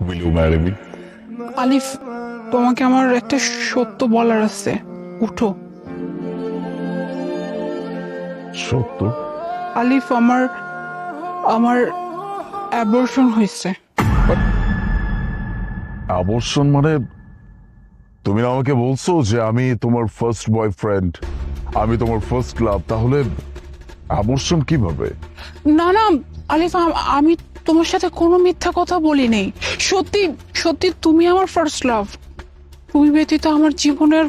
Will you marry me? আলিফ, তোমাকে আমার একটা সত্য বলার আছে, উঠো। সত্য? আলিফ, আমার আমার অ্যাবর্শন হয়েছে। আবর্ষণ মানে? তুমি না আমাকে বলছো যে আমি তোমার ফার্স্ট বয়ফ্রেন্ড, আমি তোমার ফার্স্ট লাভ, তাহলে আবর্ষণ কিভাবে? না না আলিফ, আমি তোমার সাথে কোনো মিথ্যা কথা বলি নাই। সত্যি সত্যি তুমি আমার ফার্স্ট লাভ। তুমি ব্যতীত আমার জীবনের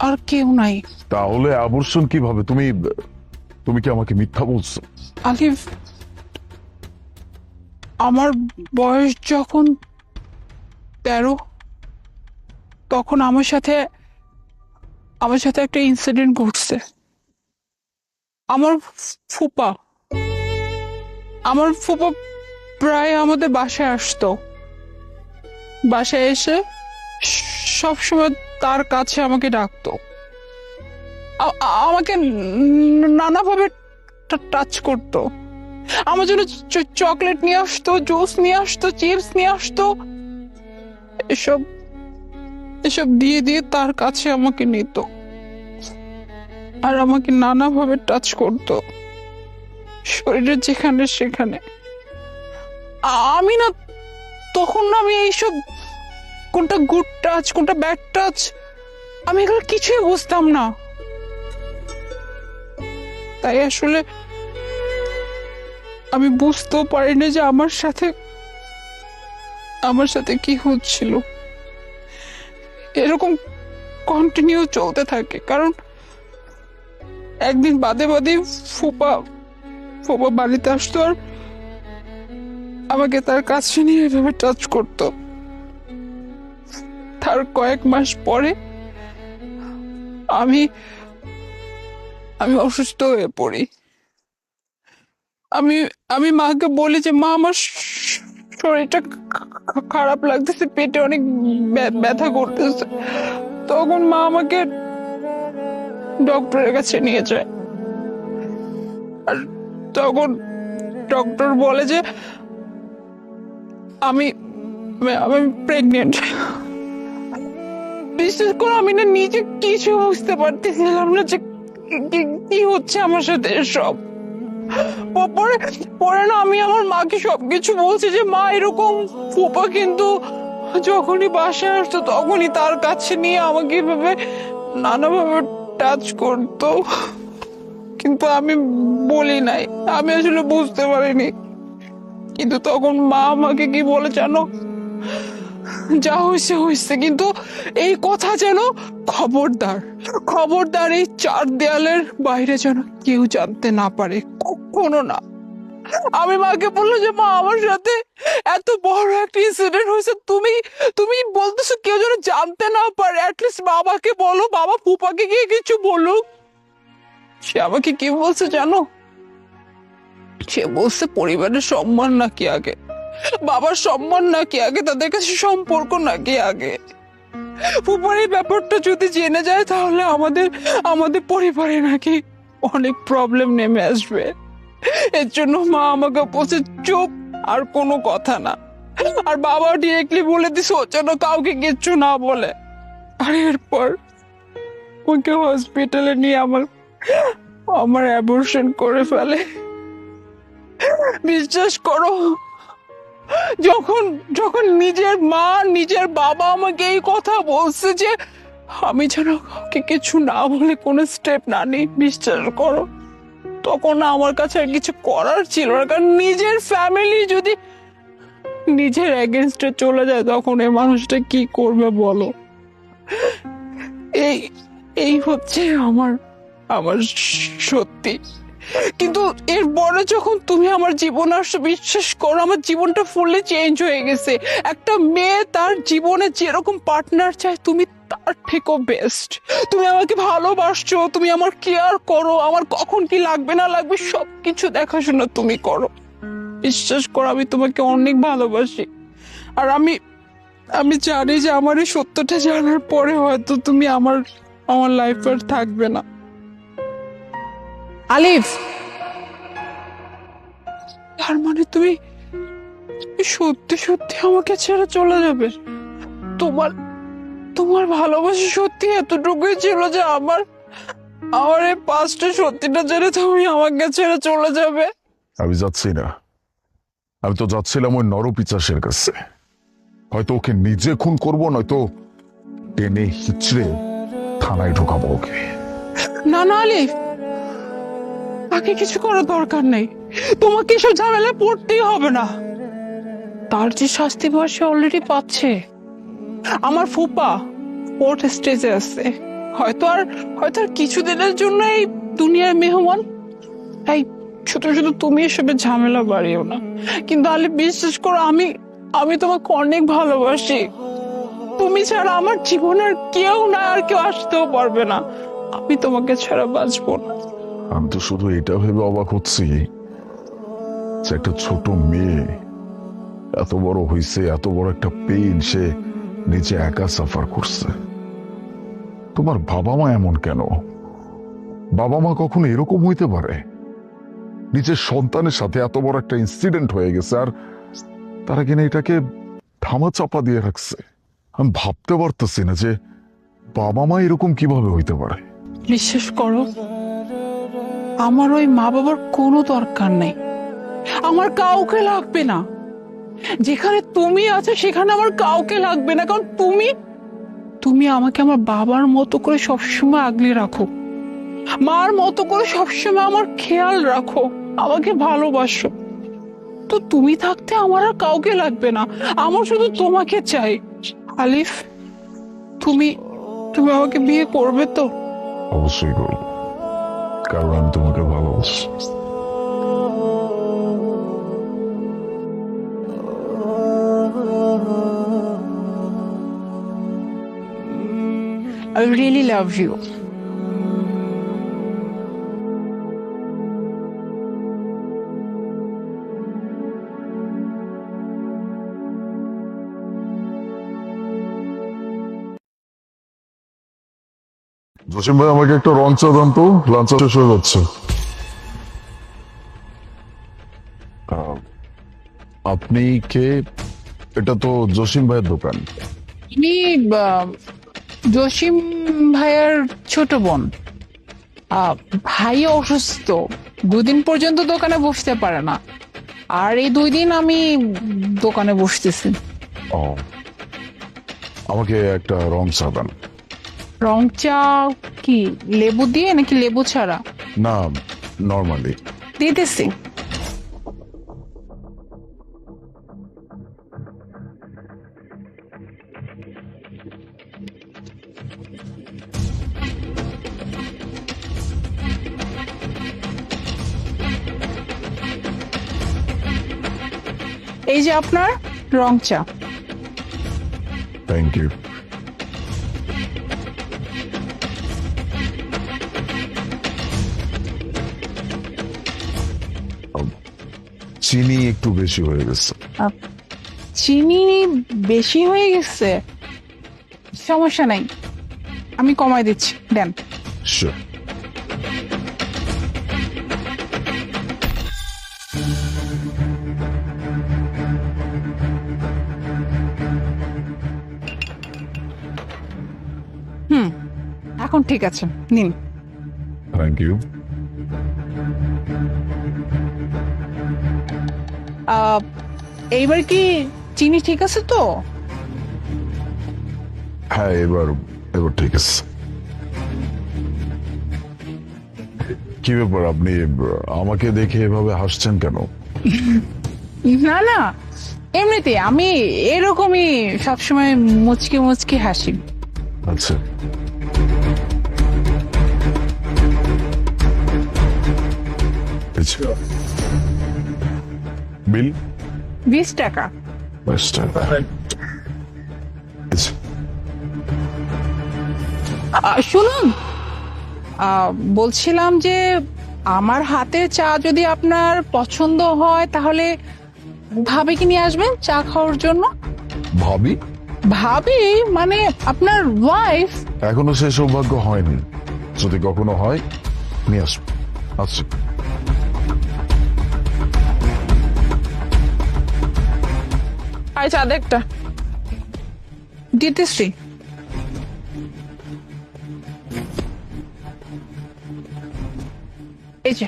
আর কেউ নাই। তাহলে আবর্ষণ কিভাবে? তুমি তুমি কি আমাকে মিথ্যা বলছো? আলিফ, আমার বয়স যখন 13, তখন আমার সাথে একটা ইনসিডেন্ট ঘটছে। আমার ফুপা আমার ফুপা প্রায় আমাদের বাসায় আসতো। বাসায় এসে সবসময় তার কাছে আমাকে ডাকতো, আমাকে নানাভাবে টাচ করতো। আমার জন্য চকলেট নিয়ে আসতো, জুস নিয়ে আসতো, চিপস নিয়ে আসতো। এসব এসব দিয়ে দিয়ে তার কাছে আমাকে নিত আর আমাকে নানাভাবে টাচ করতো, শরীরের যেখানে সেখানে। আমি না, তখন না, আমি এইসব কোনটা গুড টাচ কোনটা ব্যাড টাচ, আমি এগুলো কিছুই বুঝতাম না। তাই আসলে আমি বুঝতেও পারিনি যে আমার সাথে কি হচ্ছিল। এরকম কন্টিনিউ চলতে থাকে, কারণ একদিন বাদে বাদে ফুপা ফুপা বাড়িতে আসতো আর আমাকে তার কাছে নিয়ে এভাবে টাচ করতো। তার কয়েক মাস পরে আমি আমি অসুস্থ হয়ে পড়ি। আমি আমি মাকে বলি যে মা, আমার শরীরটা খারাপ লাগতেছে, পেটে অনেক ব্যথা করতেছে। তখন মা আমাকে ডক্টরের কাছে নিয়ে যায়। আর তখন ডক্টর বলে যে আমি আমি প্রেগনেন্ট। বিশেষ করে আমি না নিজে কিছু বুঝতে পারতেছিলাম না যে কি হচ্ছে আমার সাথে সব। পরে পরে না আমি আমার মাকে সবকিছু বলছি যে মা, এরকম ফুপা কিন্তু যখনই বাসায় আসতো তখনই তার কাছে নিয়ে আমাকে এভাবে নানাভাবে টাচ করতো। কিন্তু আমি বলি নাই, আমি আসলে বুঝতে পারিনি। কিন্তু তখন মা আমাকে কি বলে জানো? যা হয়েছে হয়েছে, কিন্তু এই কথা যেন খবরদার খবরদার এই 4 দেয়ালের বাইরে যেন কেউ জানতে না পারে, কখনো না। আমি মাকে বললো যে মা, আমার সাথে এত বড় একটা ইনসিডেন্ট হয়েছে, তুমি তুমি বলতেছো কেউ যেন জানতে না পারে, অ্যাটলিস্ট বাবাকে বলো, বাবা ফুপাকে গিয়ে কিছু বলুক। সে আমাকে কি বলছে জানো? সে বলছে পরিবারের সম্মান নাকি আগে, বাবার সম্মান নাকি আগে, তাদের কাছে সম্পর্ক নাকি আগে। ফুপার এই ব্যাপারটা যদি জেনে যায় তাহলে আমাদের আমাদের পরিবারে নাকি অনেক প্রবলেম নেমে আসবে। এর জন্য মা আমাকে বলছে চুপ, আর কোনো কথা না। আর বাবা ডিরেক্টলি বলে দিছে ও যেন কাউকে কিচ্ছু না বলে। আর এরপর ওকে হসপিটালে নিয়ে আমার আমার অ্যাবর্শন করে ফেলে। বিশ্বাস করো, যখন যখন নিজের মা নিজের বাবা আমাকে এই কথা বলছে যে আমি যেন কাউকে কিছু না বলে কোনো স্টেপ না নিই, বিশ্বাস করো তখন আমার কাছে আর কিছু করার ছিল না। কারণ নিজের ফ্যামিলি যদি নিজের এগেনস্টে চলে যায় তখন এই মানুষটা কি করবে বলো? এই এই হচ্ছে আমার আমার সত্যি। কিন্তু এরপরে যখন তুমি আমার জীবনে আসছো, বিশ্বাস করো আমার জীবনটা ফুললি চেঞ্জ হয়ে গেছে। একটা মেয়ে তার জীবনে যেরকম পার্টনার চায়, তুমি তার থেকেও বেস্ট। তুমি আমাকে ভালোবাসছো, তুমি আমার কেয়ার করো, আমার কখন কি লাগবে না লাগবে সবকিছু দেখাশোনা তুমি করো। বিশ্বাস করো আমি তোমাকে অনেক ভালোবাসি। আর আমি আমি জানি যে আমার এই সত্যটা জানার পরে হয়তো তুমি আমার আমার লাইফ আর থাকবে না। আলিফ, তার মানে তুমি সত্যি সত্যি আমাকে ছেড়ে চলে যাবে? তোমার তোমার ভালোবাসা সত্যি এতটুকুই ছিল যে আমার আমার এই পাঁচটা সত্যিটা জেনে তুমি আমাকে ছেড়ে চলে যাবে? আমি যাচ্ছি না। আমি তো যাচ্ছিলাম ওই নরপিচাসের কাছে। হয়তো ওকে নিজে খুন করবো, নয়তো টেনে হিচড়ে থানায় ঢোকাবো ওকে। না না আলিফ, তাকে কিছু করার দরকার নেই। তোমাকে এসব ঝামেলায় পড়তেই হবে না। তার যে শাস্তি পাওয়ার সে অলরেডি পাচ্ছে। আমার ফুপা ফোর্থ স্টেজে আছে, হয়তো আর কিছুদিনের জন্য এই দুনিয়ার মেহমান। এই শুধু শুধু তুমি এসবের ঝামেলা বাড়িও না। কিন্তু আলিফ বিশ্বাস করো, আমি তোমাকে অনেক ভালোবাসি। তুমি ছাড়া আমার জীবনের কেউ না, আর কেউ আসতেও পারবে না। আমি তোমাকে ছাড়া বাঁচবো না। আমি তো শুধু এটা ভেবে অবাক হচ্ছি যে একটা ছোট মেয়ে এত বড় হইছে, এত বড় একটা পেইন সে নিজে একা সাফার করছে। তোমার বাবা মা এমন কেন? বাবা মা কখনো এরকম হইতে পারে? নিজের সন্তানের সাথে এত বড় একটা ইনসিডেন্ট হয়ে গেছে, আর তারা কিনা এটাকে ধামা চাপা দিয়ে রাখছে। আমি ভাবতে পারতেছি না যে বাবা মা এরকম কিভাবে হইতে পারে। বিশ্বাস করো, আমার ওই মা বাবার কোনো দরকার নেই। আমার কাউকে লাগবে না। যেখানে তুমি আছো সেখানে আমার কাউকে লাগবে না, কারণ তুমি আমাকে আমার বাবার মতো করে সবসময় আগলে রাখো, মার মতো করে সবসময় আমার খেয়াল রাখো, আমাকে ভালোবাসো। তো তুমি থাকতে আমার আর কাউকে লাগবে না, আমার শুধু তোমাকে চাই। আলিফ, তুমি আমাকে বিয়ে করবে তো? অবশ্যই করব, কারণ আমি তোমাকে ভালোবাসি। I really love you. Jasim ভাই, আমাকে একটা রং চা দেন তো, লাঞ্চ শেষ হয়ে যাচ্ছে। আপনি কে? এটা তো জসিম ভাইয়ের দোকান। আমি জসিম ভাইয়ের ছোট বোন। ভাই অসুস্থ, 2 দিন পর্যন্ত দোকানে বসতে পারে না, আর এই 2 দিন আমি দোকানে বসতেছি। ও, আমাকে একটা রং চা দেন। রং চা কি লেবু দিয়ে নাকি লেবু ছাড়া? না, নর্মালি। দিতেছি। এই যে আপনার রং চা। Thank you. চিনি একটু বেশি হয়ে গেছে। চিনি বেশি হয়ে গেছে? সমস্যা নাই, আমি কমাই দিচ্ছি, দেন। Sure. এখন ঠিক আছে, নিন। Thank you. এইবার কি চিনি ঠিক আছে তো? হ্যাঁ, এবার ঠিক আছে। কি ব্যাপার, আপনি আমাকে দেখে এভাবে হাসছেন কেন? না না, এমনিতে আমি এরকমই সবসময় মুচকি মুচকি হাসি। আচ্ছা, বিল 20 টাকা। শুনুন, বলছিলাম যে আমার হাতের চা যদি আপনার পছন্দ হয় তাহলে ভাবিকে নিয়ে আসবেন চা খাওয়ার জন্য। ভাবি? ভাবি মানে আপনার ওয়াইফ। এখনো সে সৌভাগ্য হয়নি, যদি কখনো হয় নিয়ে আসবো। আচ্ছা। আয় চা দে একটা। দিতেছি। এই যে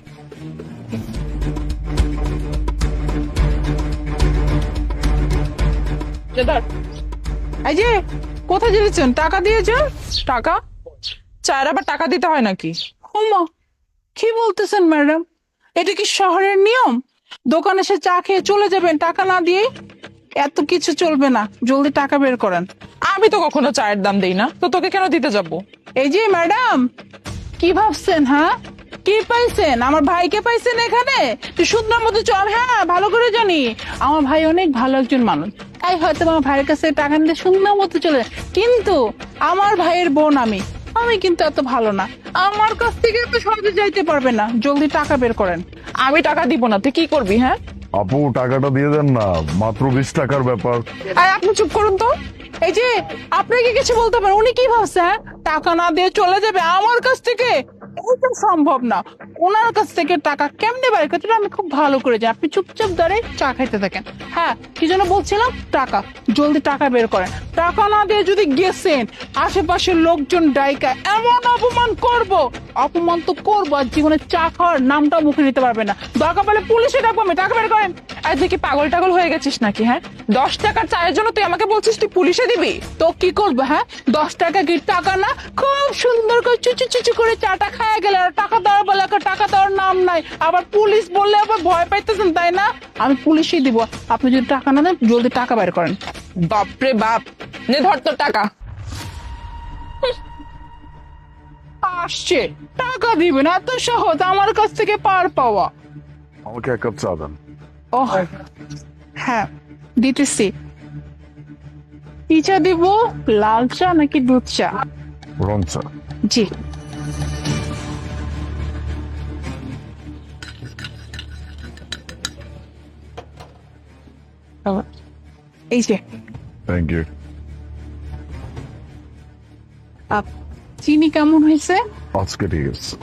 এই যে কোথায় যেতেছেন? টাকা দিয়েছেন? টাকা? চায়ের আবার টাকা দিতে হয় নাকি? ওমা, কি বলতেছেন ম্যাডাম? এটা কি শহরের নিয়ম? দোকানে এসে চা খেয়ে চলে যাবেন টাকা না দিয়ে? এত কিছু চলবে না, জলদি টাকা বের করেন। আমি তো কখনো চায়ের দাম দেই না, তো তোকে কেন দিতে যাব? এই যে ম্যাডাম, কি ভাবছেন? হ্যাঁ, কি পাইছেন? আমার ভাইকে পাইছেন এখানে? তুই সুন্দর মতো চল। হ্যাঁ, ভালো করে জানি আমার ভাই অনেক ভালো একজন মানুষ, তাই হয়তো আমার ভাইয়ের কাছে টাকা নিতে সুন্দর মতো চলে যায়। কিন্তু আমার ভাইয়ের বোন আমি আমি কিন্তু এত ভালো না, আমার কাছ থেকে এত সহজে যাইতে পারবে না। জলদি টাকা বের করেন। আমি টাকা দিব না, তুই কি করবি? হ্যাঁ, আপু টাকাটা দিয়ে দেন না, মাত্র 20 টাকার ব্যাপার। আর আপনি চুপ করুন তো। এই যে আপনি কি কিছু বলতে পারেন? উনি কি ভাবছে? হ্যাঁ? টাকা না দিয়ে চলে যাবে আমার কাছ থেকে? এটা সম্ভব না। ওনার কাছ থেকে টাকা কেমনে বের করতে হবে আমি খুব ভালো করে জানি। আপনি চুপচাপ ধরে চা খাইতে থাকেন। হ্যাঁ, কি জন্য বলছিলাম? টাকা, জলদি টাকা বের করেন। টাকা না দিয়ে যদি গেছেন, আশেপাশের লোকজন ডাইকা এমন অপমান করব, অপমান তো করবো, আর জীবনে চা খাওয়ার নামটাও মুখে নিতে পারবে না। দরকার পড়লে পুলিশে ডাকবো আমি। টাকা বের করেন। আর তুই কি পাগল টাগল হয়ে গেছিস নাকি? হ্যাঁ, 10 টাকার চায়ের জন্য তুই আমাকে বলছিস তুই পুলিশে দিবি? তো কি করবো? হ্যাঁ, 10 টাকা কি টাকা না? খুব সুন্দর করে চুচু চুচু করে চাটা খায় গেলে, আর টাকা দেওয়ার বলে একটা টাকা দেওয়ার নাম নাই। আবার পুলিশ বললে আবার ভয় পাইতেছেন, তাই না? আমি পুলিশই দিব। আপনি যদি টাকা না দেন, জলদি টাকা বের করেন। বাপরে বাপ, নে ধর তোর টাকা। আসছে, টাকা দিবেন? এত সহজ আমার কাছ থেকে পার পাওয়া? আমাকে এক কাপ চা দেন। ও হ্যাঁ, দিতেছি। কি চা দিব? লাল চা নাকি দুধ চা? রং চা। জি। এই যে থ্যাংক ইউ। চিনি কেমন হয়েছে? আজকে ঠিক আছে।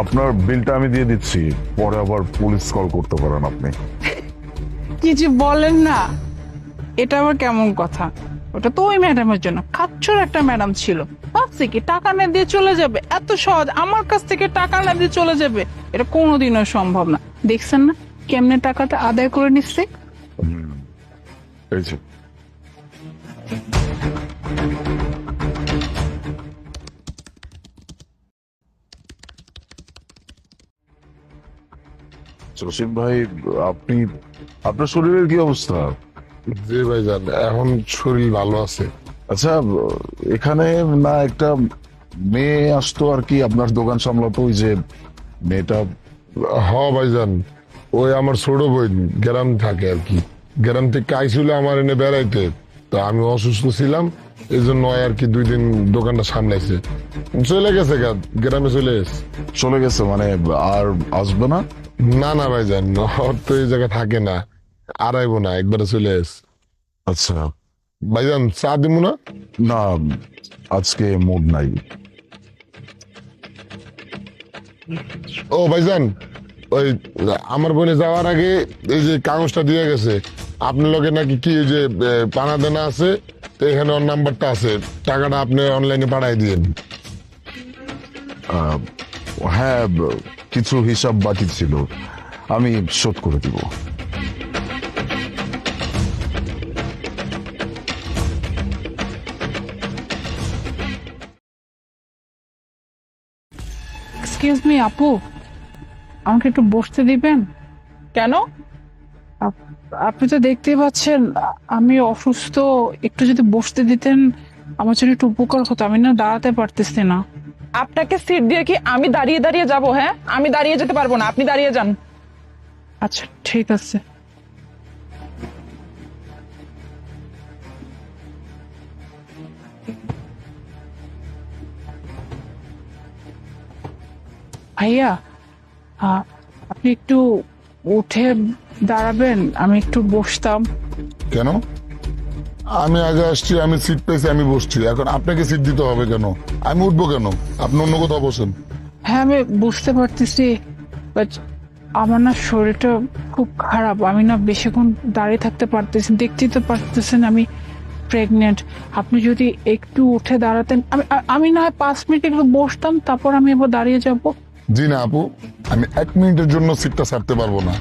আপনার বিলটা আমি দিয়ে দিচ্ছি, পরে আবার পুলিশ কল করতে পারেন আপনি। কিছু বলেন না, এটা আবার কেমন কথা? ওটা তো ওই ম্যাডামের জন্য, খাচ্ছর একটা ম্যাডাম ছিল। ভাবছি কি টাকা না দিয়ে চলে যাবে? এত সহজ আমার কাছ থেকে টাকা না দিয়ে চলে যাবে? এটা কোনোদিনও সম্ভব না। দেখছেন না কেমনে টাকাটা আদায় করে নিচ্ছে? এই যে জসিম ভাই, আপনি, আপনার শরীরের কি অবস্থা? জি ভাইজান, এখন শরীর ভালো আছে। আচ্ছা, এখানে না একটা মেয়ে আসতো আর কি, আপনার দোকান সামলাতো, ওই যে মেয়েটা। হ ভাইজান, ওই আমার ছোট বোন গ্রাম থাকে আর কি। গ্রাম থেকে আইছিল আমার এনে বেড়াইতে, তো আমি অসুস্থ ছিলাম, এই জন্য আর কি 2 দিন দোকানটা সামলাইছে। চলে গেছে গ্রামে চলে গেছে। চলে গেছে মানে? আর আসবে না? না না ভাইজান, ওর তো এই জায়গায় থাকে না, আর আইবো না, একবারে চলে গেছে। আচ্ছা। ভাইজান চা দিব না? না, আজকে মুড নাই। ও ভাইজান, ওই আমার বোনে যাওয়ার আগে এই যে কাগজটা দিয়ে গেছে, আপনার লগে নাকি কি ওই যে পানা দেনা আছে, তো এখানে ওর নাম্বারটা আছে, টাকাটা আপনি অনলাইনে পাঠাই দিয়েন। হ্যাঁ, কিছু হিসাব বাকি ছিল, আমি শোধ করে দিব। এক্সকিউজ মি আপু, আমাকে একটু বসতে দিবেন? কেন? আপনি তো দেখতেই পাচ্ছেন আমি অসুস্থ, একটু যদি বসতে দিতেন আমার জন্য একটু উপকার হতো। আমি না দাঁড়াতে পারতেছি না। আপনাকে সিট দিয়ে কি আমি দাঁড়িয়ে দাঁড়িয়ে যাব? হ্যাঁ, আমি দাঁড়িয়ে যেতে পারবো না, আপনি দাঁড়িয়ে যান। আচ্ছা ঠিক আছে। ভাইয়া, আপনি একটু উঠে দাঁড়াবেন, আমি একটু বসতাম। কেন? আমি আগে আসছি, আমি সিট পেয়েছি, আমি বসছি, এখন আপনাকে সিট দিতে হবে কেন? আমি উঠবো কেন? আপনি অন্য কোথাও বসেন। হ্যাঁ আমি বুঝতে পারতেছি, বাট আমার না শরীরটা খুব খারাপ, আমি না বেশিক্ষণ দাঁড়িয়ে থাকতে পারতেছি, দেখতেই তো পারতেছেন আমি প্রেগনেন্ট। আপনি যদি একটু উঠে দাঁড়াতেন, আমি না হয় 5 মিনিট একটু বসতাম, তারপর আমি এবার দাঁড়িয়ে যাব। জি না আপু, আমি 1 মিনিটের জন্য সিটটা ছাড়তে পারবো না।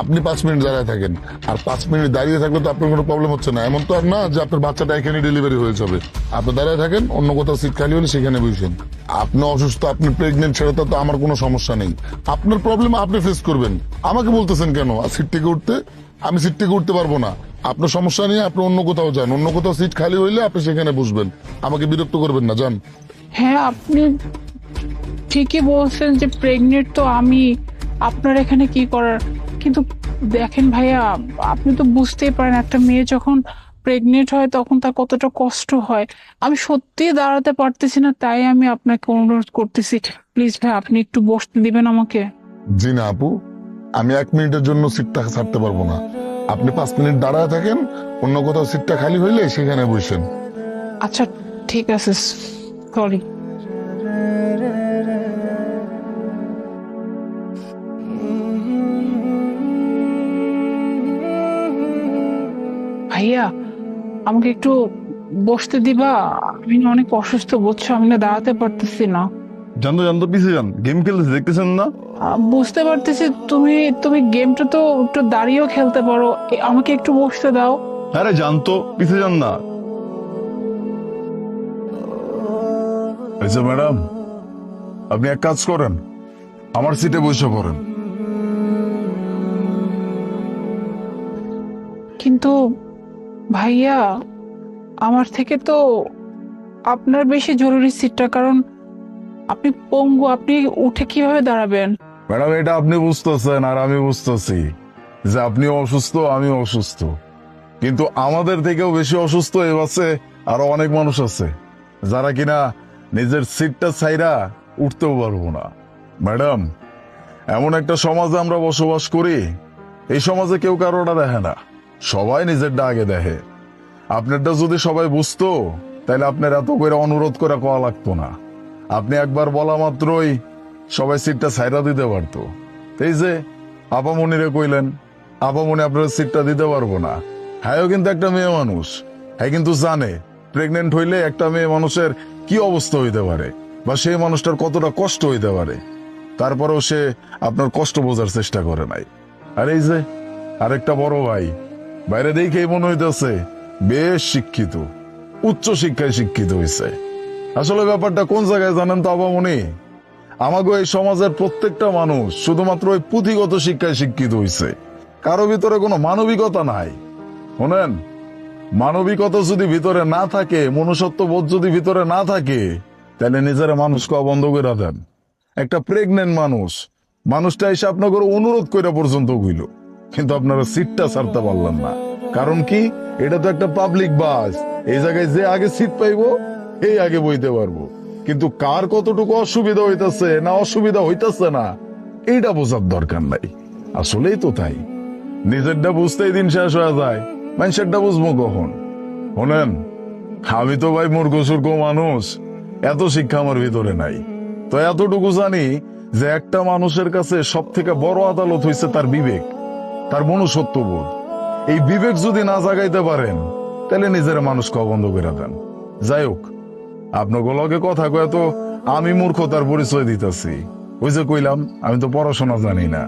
আপনি 5 মিনিট দাঁড়িয়ে থাকেন, আর 5 মিনিট দাঁড়িয়ে থাকলে তো আপনার কোনো প্রবলেম হচ্ছে না। এমন তো আর না যে আপনার বাচ্চাটা এখানে ডেলিভারি হয়ে যাবে। আপনি দাঁড়িয়ে থাকেন, অন্য কোথাও সিট খালি হলে সেখানে বসেন। আপনি অসুস্থ, আপনি প্রেগনেন্ট, সেটা তো আমার কোনো সমস্যা নেই। আপনার প্রবলেম আপনি ফেস করবেন। আমাকে বলতেছেন কেন সিট থেকে উঠতে? আমি সিট থেকে উঠতে পারবো না। আপনার সমস্যা নিয়ে আপনি অন্য কোথাও যান, অন্য কোথাও সিট খালি হইলে আপনি সেখানে বসবেন। আমাকে বিরক্ত করবেন না, যান। হ্যাঁ, আপনি ঠিকই বলছেন যে প্রেগনেন্ট তো আমি, আপনার এখানে কি করার? কিন্তু দেখেন ভাইয়া, আপনি তো বুঝতেই পারেন একটা মেয়ে যখন প্রেগনেন্ট হয় তখন তার কতটা কষ্ট হয়। আমি সত্যি দাঁড়াতে পারতেছি না, তাই আমি আপনাকে অনুরোধ করতেছি, প্লিজ ভাই আপনি একটু বসতে দিবেন আমাকে। জি না আপু, আমি 1 মিনিটের জন্য সিটটা ছাড়তে পারবো না। আপনি 5 মিনিট দাঁড়ায় থাকেন, অন্য কোথাও সিটটা খালি হইলে সেখানে বসেন। আচ্ছা ঠিক আছে, সরি। ভাইয়া আমাকে একটু বসতে দিবা? আমি না অনেক অসুস্থ, বুঝছো, আমি না দাঁড়াতে পারতেছি না। জানতো জানতো পিছিয়ে যান, গেম খেলতেছে দেখতেছেন না? বুঝতে পারতেছি, তুমি তুমি গেমটা তো একটু দাঁড়িয়েও খেলতে পারো, আমাকে একটু বসতে দাও। আরে জানতো পিছিয়ে যান না। আচ্ছা ম্যাডাম, আপনি এক কাজ করেন, আমার সিটে বসে পড়েন। কিন্তু ভাইয়া আমার থেকে তো আপনার বেশি জরুরি সিটটা, কারণ আপনি পঙ্গু, আপনি উঠে কিভাবে দাঁড়াবেন? ম্যাডাম, এটা আপনি বুঝতেছেন আর আমি বুঝতেছি যে আপনি অসুস্থ, আমি অসুস্থ, কিন্তু আমাদের থেকেও বেশি অসুস্থ এ বাসে আরো অনেক মানুষ আছে যারা কিনা নিজের সিটটা ছাইরা উঠতেও পারবো না। ম্যাডাম, এমন একটা সমাজে আমরা বসবাস করি, এই সমাজে কেউ কারোটা দেখে না, সবাই নিজেরটা আগে দেখে। আপনারটা যদি সবাই বুঝতো তাহলে আপনার এত করে অনুরোধ করে কওয়া লাগতো না। আপনি একবার বলা মাত্রই সবাই সিটটা ছাইরা দিতে পারতো। এই যে আপামনিরে কইলেন, আপামনি আপনার সিটটা দিতে পারবো না। হ্যাঁ, কিন্তু একটা মেয়ে মানুষ, হ্যাঁ কিন্তু জানে প্রেগনেন্ট হইলে একটা মেয়ে মানুষের কি অবস্থা হইতে পারে, বা সেই মানুষটার কতটা কষ্ট হইতে পারে, তারপরেও সে আপনার কষ্ট বোঝার চেষ্টা করে নাই। আর এই যে আরেকটা বড় ভাই, বাইরে দেখেই মনে হইতেছে বেশ শিক্ষিত, উচ্চ শিক্ষায় শিক্ষিত হয়েছে। আসলে ব্যাপারটা কোন জায়গায় জানেন তো আপামনি? আমাগো এই সমাজের প্রত্যেকটা মানুষ শুধুমাত্র ওই পুঁথিগত শিক্ষায় শিক্ষিত হয়েছে, কারো ভিতরে কোনো মানবিকতা নাই। শোনেন, মানবিকতা যদি ভিতরে না থাকে, মনুষ্যত্ব বোধ যদি ভিতরে না থাকে, তাহলে নিজেরা মানুষ খাওয়া বন্ধ করে দেন। একটা প্রেগনেন্ট মানুষটা এসে আপনাকে অনুরোধ করে পর্যন্ত হইল, কিন্তু আপনারা সিটটা ছাড়তে পারলেন না। কারণ কি? এটা তো একটা পাবলিক বাস, এই জায়গায় যে আগে সিট পাইবো এই আগে বইতে পারবো। কিন্তু কার কতটুকু অসুবিধা হইতাছে না অসুবিধা হইতাছে না, এইটা বোঝার দরকার নাই। আসলেই তো তাই, নিজেরটা বুঝতেই দিন শেষ হয়ে যায়, মানুষেরটা বুঝবো কখন? শোনেন, আমি তো ভাই মূর্খ সূর্খ মানুষ, এত শিক্ষা আমার ভিতরে নাই। তো এতটুকু জানি যে একটা মানুষের কাছে সব থেকে বড় আদালত হইছে তার বিবেক, তার মনুষ্যত্ববোধ। এই বিবেক যদি না জাগাইতে পারেন, তাহলে নিজের মানুষ খাওয়া বন্ধ করে দেন। যাই হোক, আপনাকে লগে কথা কয়ে তো আমি মূর্খতার পরিচয় দিতেছি। ওই যে কইলাম, আমি তো পড়াশোনা জানি না।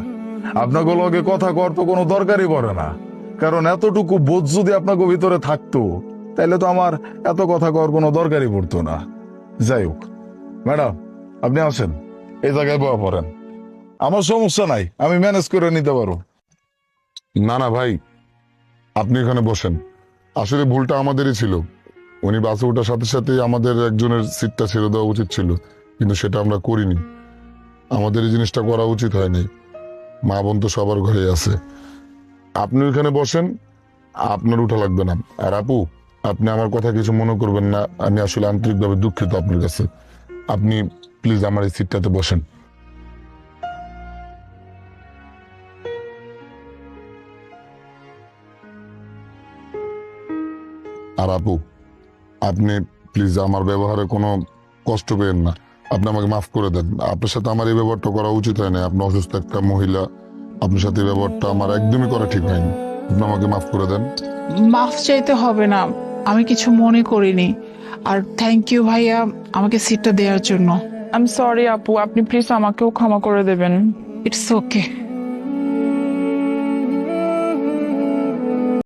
আপনাকে লগে কথা কর তো কোনো দরকারই পড়ে না, কারণ এতটুকু বোধ যদি আপনাকে ভিতরে থাকতো তাহলে তো আমার এত কথা কর কোনো দরকারই পড়তো না। যাই হোক ম্যাডাম, আপনি আসেন, এই জায়গায় বয়া পড়েন, আমার সমস্যা নাই, আমি ম্যানেজ করে নিতে পারো। না না ভাই, আপনি এখানে বসেন। আসলে ভুলটা আমাদেরই ছিল। উনি বাসে ওঠার সাথে সাথে আমাদের একজনের সিটটা ছেড়ে দেওয়া উচিত ছিল, কিন্তু সেটা আমরা করিনি। আমাদের এই জিনিসটা করা উচিত হয়নি। মা বোন তো সবার ঘরে আছে। আপনি এখানে বসেন, আপনার উঠা লাগবে না। আর আপু, আপনি আমার কথা কিছু মনে করবেন না, আমি আসলে আন্তরিকভাবে দুঃখিত আপনার কাছে। আপনি প্লিজ আমার এই সিটটাতে বসেন। আর আপু, আপনি প্লিজ আমার ব্যবহারে কোনো কষ্ট পেয়েন না, আপনি আমাকে মাফ করে দেন। আপনার সাথে আমার এই ব্যবহারটা করা উচিত হয় না। আপনি অসুস্থ একটা মহিলা, আপনার সাথে এই ব্যবহারটা আমার একদমই করা ঠিক হয়নি। আপনি আমাকে মাফ করে দেন। মাফ চাইতে হবে না, আমি কিছু মনে করিনি। আর থ্যাংক ইউ ভাইয়া আমাকে সিটটা দেওয়ার জন্য। আই এম সরি আপু, আপনি প্লিজ আমাকেও ক্ষমা করে দেবেন। It's okay.